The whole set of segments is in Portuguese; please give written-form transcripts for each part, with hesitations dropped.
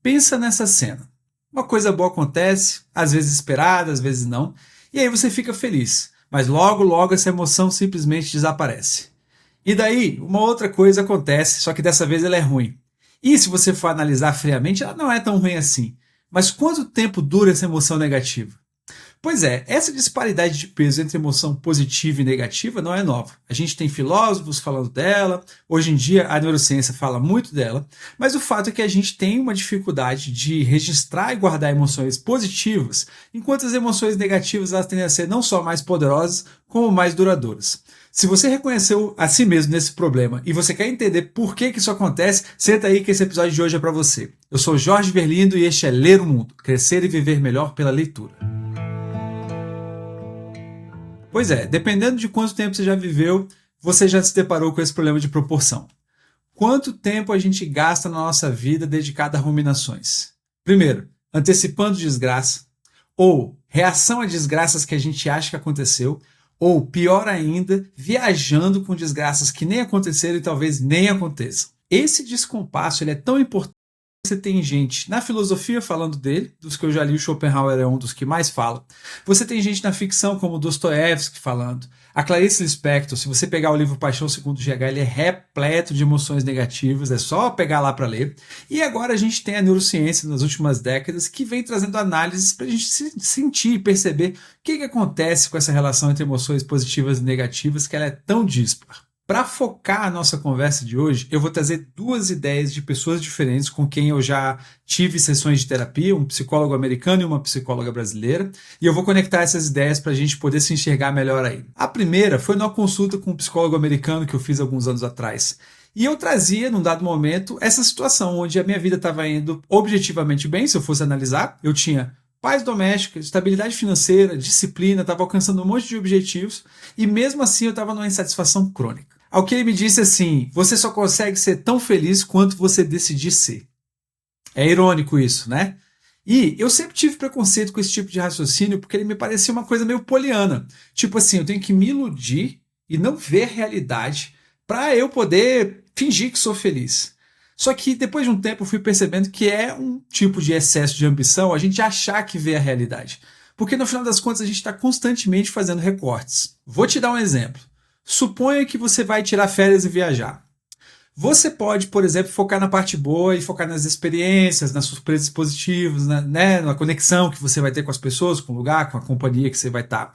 Pensa nessa cena. Uma coisa boa acontece, às vezes esperada, às vezes não, e aí você fica feliz, mas logo essa emoção simplesmente desaparece. E daí, uma outra coisa acontece, só que dessa vez ela é ruim. E se você for analisar friamente, ela não é tão ruim assim. Mas quanto tempo dura essa emoção negativa? Pois é, essa disparidade de peso entre emoção positiva e negativa não é nova. A gente tem filósofos falando dela, hoje em dia a neurociência fala muito dela, mas o fato é que a gente tem uma dificuldade de registrar e guardar emoções positivas, enquanto as emoções negativas elas tendem a ser não só mais poderosas, como mais duradouras. Se você reconheceu a si mesmo nesse problema e você quer entender por que isso acontece, senta aí que esse episódio de hoje é para você. Eu sou Jorge Verlindo e este é Ler o Mundo, crescer e viver melhor pela leitura. Pois é, dependendo de quanto tempo você já viveu, você já se deparou com esse problema de proporção. Quanto tempo a gente gasta na nossa vida dedicado a ruminações? Primeiro, antecipando desgraça, ou reação a desgraças que a gente acha que aconteceu, ou pior ainda, viajando com desgraças que nem aconteceram e talvez nem aconteçam. Esse descompasso ele é tão importante. Você tem gente na filosofia falando dele, dos que eu já li, o Schopenhauer é um dos que mais fala. Você tem gente na ficção, como Dostoiévski falando. A Clarice Lispector, se você pegar o livro Paixão Segundo GH, ele é repleto de emoções negativas, é só pegar lá para ler. E agora a gente tem a neurociência nas últimas décadas que vem trazendo análises para a gente sentir e perceber o que acontece com essa relação entre emoções positivas e negativas, que ela é tão dispar. Para focar a nossa conversa de hoje, eu vou trazer duas ideias de pessoas diferentes com quem eu já tive sessões de terapia, um psicólogo americano e uma psicóloga brasileira, e eu vou conectar essas ideias para a gente poder se enxergar melhor aí. A primeira foi numa consulta com um psicólogo americano que eu fiz alguns anos atrás. E eu trazia, num dado momento, essa situação onde a minha vida estava indo objetivamente bem, se eu fosse analisar. Eu tinha paz doméstica, estabilidade financeira, disciplina, estava alcançando um monte de objetivos e mesmo assim eu estava numa insatisfação crônica. Ao que ele me disse assim, você só consegue ser tão feliz quanto você decidir ser. É irônico isso, né? E eu sempre tive preconceito com esse tipo de raciocínio porque ele me parecia uma coisa meio poliana. Tipo assim, eu tenho que me iludir e não ver a realidade para eu poder fingir que sou feliz. Só que depois de um tempo eu fui percebendo que é um tipo de excesso de ambição a gente achar que vê a realidade. Porque no final das contas a gente está constantemente fazendo recortes. Vou te dar um exemplo. Suponha que você vai tirar férias e viajar. Você pode, por exemplo, focar na parte boa e focar nas experiências, nas surpresas positivas, na conexão que você vai ter com as pessoas, com o lugar, com a companhia que você vai estar.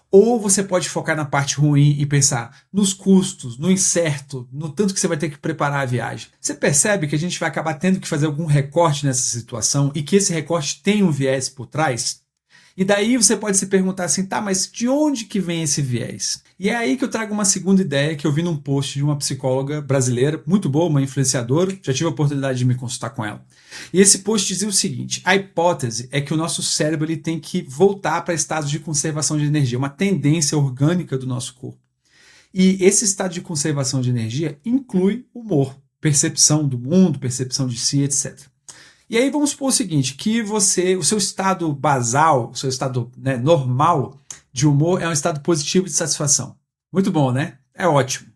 Ou você pode focar na parte ruim e pensar nos custos, no incerto, no tanto que você vai ter que preparar a viagem. Você percebe que a gente vai acabar tendo que fazer algum recorte nessa situação e que esse recorte tem um viés por trás? E daí você pode se perguntar assim, tá, mas de onde que vem esse viés? E é aí que eu trago uma segunda ideia que eu vi num post de uma psicóloga brasileira, muito boa, uma influenciadora, já tive a oportunidade de me consultar com ela. E esse post dizia o seguinte, a hipótese é que o nosso cérebro ele tem que voltar para estados de conservação de energia, uma tendência orgânica do nosso corpo. E esse estado de conservação de energia inclui humor, percepção do mundo, percepção de si, etc. E aí vamos supor o seguinte, que o seu estado basal, o seu estado normal de humor é um estado positivo de satisfação. Muito bom, né? É ótimo.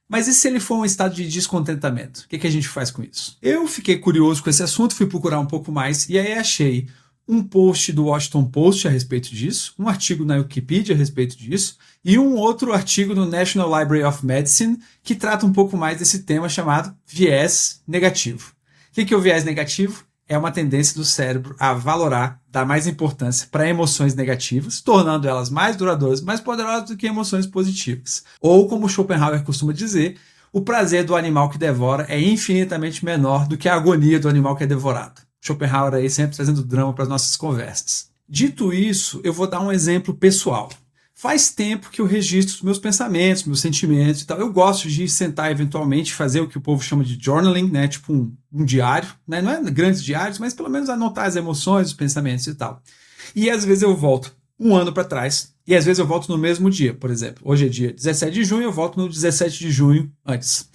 Mas e se ele for um estado de descontentamento? O que a gente faz com isso? Eu fiquei curioso com esse assunto, fui procurar um pouco mais e aí achei um post do Washington Post a respeito disso, um artigo na Wikipedia a respeito disso e um outro artigo no National Library of Medicine que trata um pouco mais desse tema chamado viés negativo. O que é o viés negativo? É uma tendência do cérebro a valorar, dar mais importância para emoções negativas, tornando elas mais duradouras, mais poderosas do que emoções positivas. Ou, como Schopenhauer costuma dizer, o prazer do animal que devora é infinitamente menor do que a agonia do animal que é devorado. Schopenhauer aí sempre trazendo drama para as nossas conversas. Dito isso, eu vou dar um exemplo pessoal. Faz tempo que eu registro os meus pensamentos, meus sentimentos e tal. Eu gosto de sentar eventualmente, fazer o que o povo chama de journaling, né? Tipo um diário, né? Não é grandes diários, mas pelo menos anotar as emoções, os pensamentos e tal. E às vezes eu volto um ano para trás e às vezes eu volto no mesmo dia, por exemplo. Hoje é dia 17 de junho, eu volto no 17 de junho antes.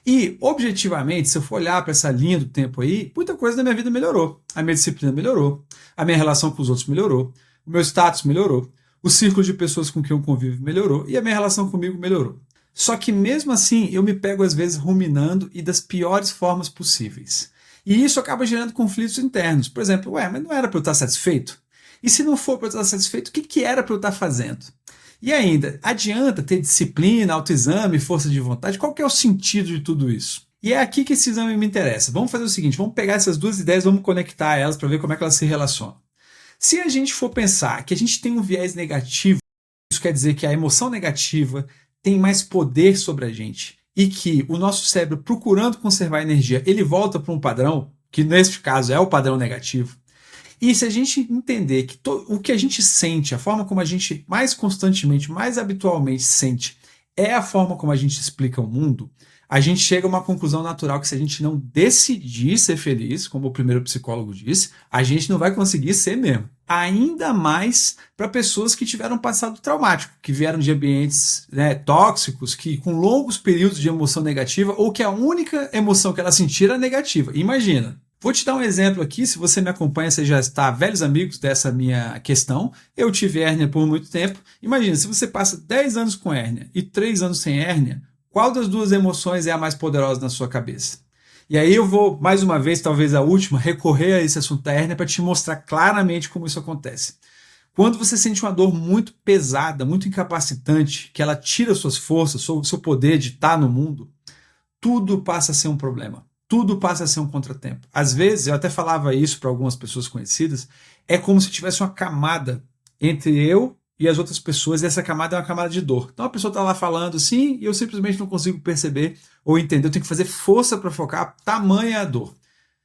E, objetivamente, se eu for olhar para essa linha do tempo aí, muita coisa da minha vida melhorou. A minha disciplina melhorou, a minha relação com os outros melhorou, o meu status melhorou, o círculo de pessoas com quem eu convivo melhorou e a minha relação comigo melhorou. Só que mesmo assim eu me pego às vezes ruminando e das piores formas possíveis. E isso acaba gerando conflitos internos. Por exemplo, mas não era para eu estar satisfeito? E se não for para eu estar satisfeito, o que era para eu estar fazendo? E ainda, adianta ter disciplina, autoexame, força de vontade? Qual que é o sentido de tudo isso? E é aqui que esse exame me interessa. Vamos fazer o seguinte, vamos pegar essas duas ideias, vamos conectar elas para ver como é que elas se relacionam. Se a gente for pensar que a gente tem um viés negativo, isso quer dizer que a emoção negativa tem mais poder sobre a gente e que o nosso cérebro, procurando conservar energia, ele volta para um padrão, que nesse caso é o padrão negativo. E se a gente entender que o que a gente sente, a forma como a gente mais constantemente, mais habitualmente sente, é a forma como a gente explica o mundo, a gente chega a uma conclusão natural que se a gente não decidir ser feliz, como o primeiro psicólogo disse, a gente não vai conseguir ser mesmo. Ainda mais para pessoas que tiveram um passado traumático, que vieram de ambientes tóxicos, que com longos períodos de emoção negativa, ou que a única emoção que ela sentia era negativa. Imagina. Vou te dar um exemplo aqui, se você me acompanha, você já está velhos amigos dessa minha questão. Eu tive hérnia por muito tempo. Imagina, se você passa 10 anos com hérnia e 3 anos sem hérnia, qual das duas emoções é a mais poderosa na sua cabeça? E aí eu vou, mais uma vez, talvez a última, recorrer a esse assunto da hérnia para te mostrar claramente como isso acontece. Quando você sente uma dor muito pesada, muito incapacitante, que ela tira suas forças, o seu poder de estar no mundo, tudo passa a ser um problema. Tudo passa a ser um contratempo. Às vezes, eu até falava isso para algumas pessoas conhecidas, é como se tivesse uma camada entre eu e as outras pessoas, e essa camada é uma camada de dor. Então a pessoa está lá falando assim, e eu simplesmente não consigo perceber ou entender, eu tenho que fazer força para focar, tamanha a dor.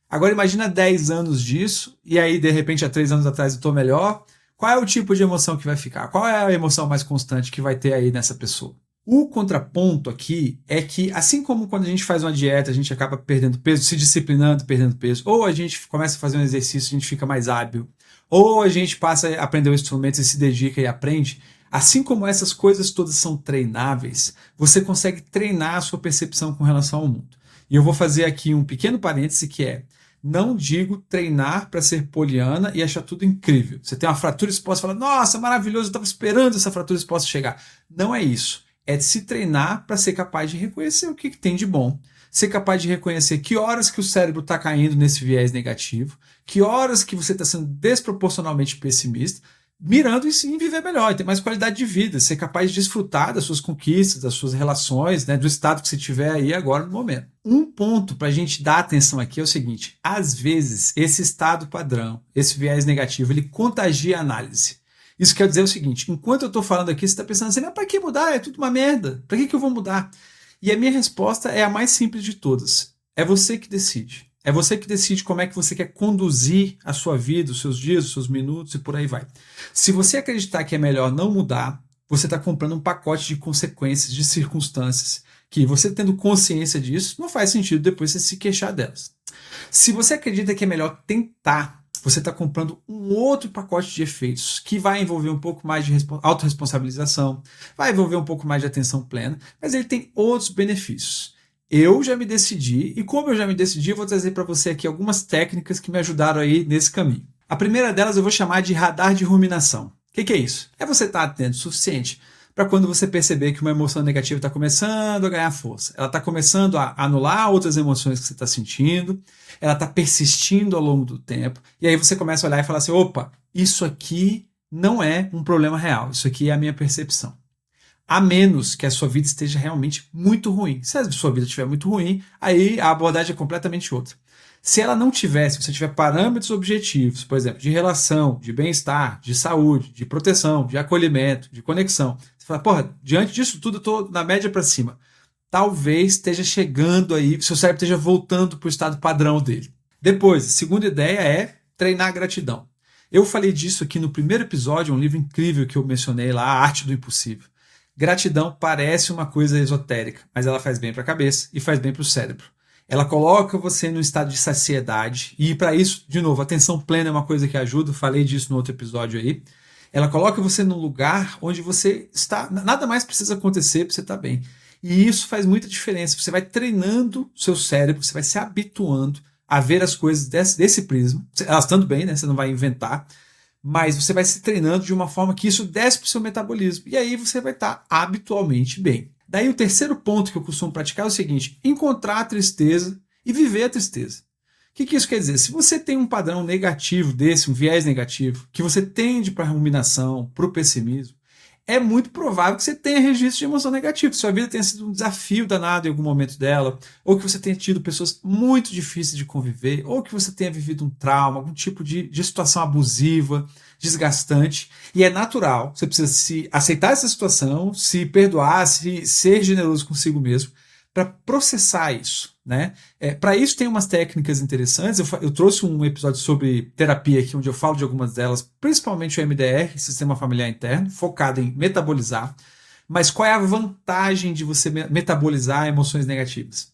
Agora imagina 10 anos disso, e aí de repente há 3 anos atrás eu estou melhor. Qual é o tipo de emoção que vai ficar? Qual é a emoção mais constante que vai ter aí nessa pessoa? O contraponto aqui é que, assim como quando a gente faz uma dieta, a gente acaba perdendo peso, se disciplinando, perdendo peso, ou a gente começa a fazer um exercício, a gente fica mais hábil, ou a gente passa a aprender um instrumento e se dedica e aprende, assim como essas coisas todas são treináveis, você consegue treinar a sua percepção com relação ao mundo. E eu vou fazer aqui um pequeno parêntese que é, não digo treinar para ser poliana e achar tudo incrível. Você tem uma fratura exposta e fala, nossa, maravilhoso, eu estava esperando essa fratura exposta chegar. Não é isso. É de se treinar para ser capaz de reconhecer o que tem de bom. Ser capaz de reconhecer que horas que o cérebro está caindo nesse viés negativo, que horas que você está sendo desproporcionalmente pessimista, mirando em viver melhor, ter mais qualidade de vida, ser capaz de desfrutar das suas conquistas, das suas relações, do estado que você tiver aí agora no momento. Um ponto para a gente dar atenção aqui é o seguinte, às vezes esse estado padrão, esse viés negativo, ele contagia a análise. Isso quer dizer o seguinte, enquanto eu estou falando aqui, você está pensando assim, mas para que mudar? É tudo uma merda. Para que eu vou mudar? E a minha resposta é a mais simples de todas. É você que decide. É você que decide como é que você quer conduzir a sua vida, os seus dias, os seus minutos e por aí vai. Se você acreditar que é melhor não mudar, você está comprando um pacote de consequências, de circunstâncias, que você tendo consciência disso, não faz sentido depois você se queixar delas. Se você acredita que é melhor tentar, você está comprando um outro pacote de efeitos que vai envolver um pouco mais de autorresponsabilização, vai envolver um pouco mais de atenção plena, mas ele tem outros benefícios. Eu já me decidi, e como eu já me decidi, eu vou trazer para você aqui algumas técnicas que me ajudaram aí nesse caminho. A primeira delas eu vou chamar de radar de ruminação. O que é isso? É você estar atento o suficiente para quando você perceber que uma emoção negativa está começando a ganhar força. Ela está começando a anular outras emoções que você está sentindo, ela está persistindo ao longo do tempo, e aí você começa a olhar e falar assim, opa, isso aqui não é um problema real, isso aqui é a minha percepção. A menos que a sua vida esteja realmente muito ruim. Se a sua vida estiver muito ruim, aí a abordagem é completamente outra. Se ela não tiver, se você tiver parâmetros objetivos, por exemplo, de relação, de bem-estar, de saúde, de proteção, de acolhimento, de conexão, você fala, porra, diante disso tudo eu estou na média para cima. Talvez esteja chegando aí, seu cérebro esteja voltando para o estado padrão dele. Depois, a segunda ideia é treinar a gratidão. Eu falei disso aqui no primeiro episódio, um livro incrível que eu mencionei lá, A Arte do Impossível. Gratidão parece uma coisa esotérica, mas ela faz bem para a cabeça e faz bem para o cérebro. Ela coloca você num estado de saciedade e para isso, de novo, atenção plena é uma coisa que ajuda, falei disso no outro episódio aí. Ela coloca você num lugar onde você está, nada mais precisa acontecer para você estar bem. E isso faz muita diferença. Você vai treinando o seu cérebro, você vai se habituando a ver as coisas desse prisma. Elas estando bem, né? Você não vai inventar. Mas você vai se treinando de uma forma que isso desce para o seu metabolismo. E aí você vai estar habitualmente bem. Daí o terceiro ponto que eu costumo praticar é o seguinte, encontrar a tristeza e viver a tristeza. O que isso quer dizer? Se você tem um padrão negativo desse, um viés negativo, que você tende para a ruminação, para o pessimismo, é muito provável que você tenha registro de emoção negativa, que sua vida tenha sido um desafio danado em algum momento dela, ou que você tenha tido pessoas muito difíceis de conviver, ou que você tenha vivido um trauma, algum tipo de situação abusiva, desgastante, e é natural, você precisa se aceitar essa situação, se perdoar, se ser generoso consigo mesmo, para processar isso, né? Para isso tem umas técnicas interessantes. Eu trouxe um episódio sobre terapia aqui, onde eu falo de algumas delas, principalmente o MDR, Sistema Familiar Interno, focado em metabolizar. Mas qual é a vantagem de você metabolizar emoções negativas?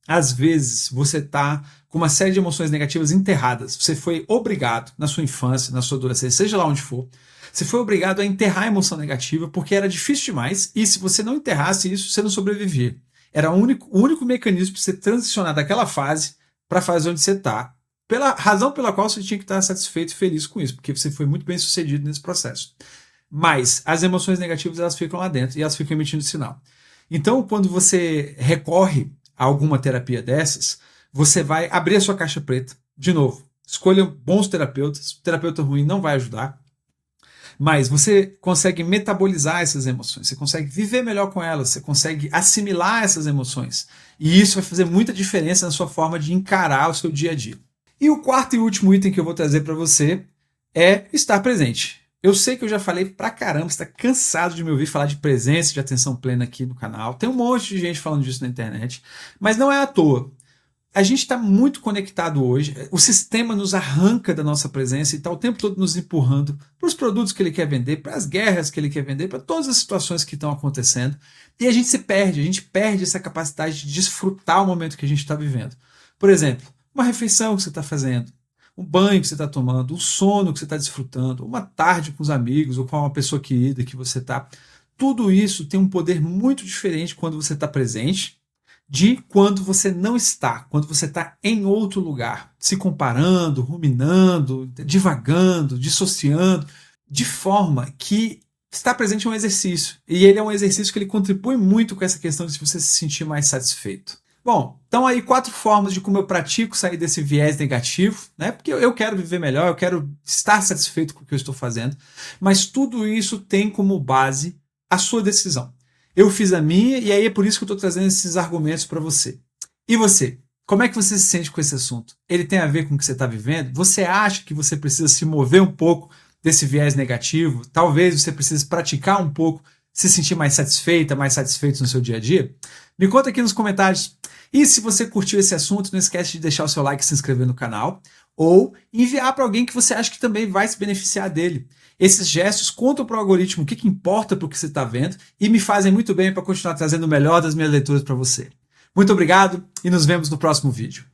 Às vezes você está com uma série de emoções negativas enterradas. Você foi obrigado, na sua infância, na sua adolescência, seja lá onde for, você foi obrigado a enterrar a emoção negativa porque era difícil demais, e se você não enterrasse isso, você não sobrevivia. Era o único mecanismo para você transicionar daquela fase para a fase onde você está. Pela razão pela qual você tinha que estar satisfeito e feliz com isso, porque você foi muito bem sucedido nesse processo. Mas as emoções negativas, elas ficam lá dentro e elas ficam emitindo sinal. Então, quando você recorre a alguma terapia dessas, você vai abrir a sua caixa preta. De novo, escolha bons terapeutas. O terapeuta ruim não vai ajudar. Mas você consegue metabolizar essas emoções, você consegue viver melhor com elas, você consegue assimilar essas emoções. E isso vai fazer muita diferença na sua forma de encarar o seu dia a dia. E o quarto e último item que eu vou trazer para você é estar presente. Eu sei que eu já falei pra caramba, você está cansado de me ouvir falar de presença, de atenção plena aqui no canal. Tem um monte de gente falando disso na internet, mas não é à toa. A gente está muito conectado hoje, o sistema nos arranca da nossa presença e está o tempo todo nos empurrando para os produtos que ele quer vender, para as guerras que ele quer vender, para todas as situações que estão acontecendo. E a gente perde essa capacidade de desfrutar o momento que a gente está vivendo. Por exemplo, uma refeição que você está fazendo, um banho que você está tomando, um sono que você está desfrutando, uma tarde com os amigos ou com uma pessoa querida que você está. Tudo isso tem um poder muito diferente quando você está presente de quando você não está, quando você está em outro lugar, se comparando, ruminando, divagando, dissociando, de forma que estar presente é um exercício. E ele é um exercício que ele contribui muito com essa questão de você se sentir mais satisfeito. Bom, então aí 4 formas de como eu pratico sair desse viés negativo, né? Porque eu quero viver melhor, eu quero estar satisfeito com o que eu estou fazendo, mas tudo isso tem como base a sua decisão. Eu fiz a minha e aí é por isso que eu estou trazendo esses argumentos para você. E você? Como é que você se sente com esse assunto? Ele tem a ver com o que você está vivendo? Você acha que você precisa se mover um pouco desse viés negativo? Talvez você precise praticar um pouco, se sentir mais satisfeita, mais satisfeito no seu dia a dia? Me conta aqui nos comentários. E se você curtiu esse assunto, não esquece de deixar o seu like e se inscrever no canal, ou enviar para alguém que você acha que também vai se beneficiar dele. Esses gestos contam para o algoritmo o que importa para o que você está vendo e me fazem muito bem para continuar trazendo o melhor das minhas leituras para você. Muito obrigado e nos vemos no próximo vídeo.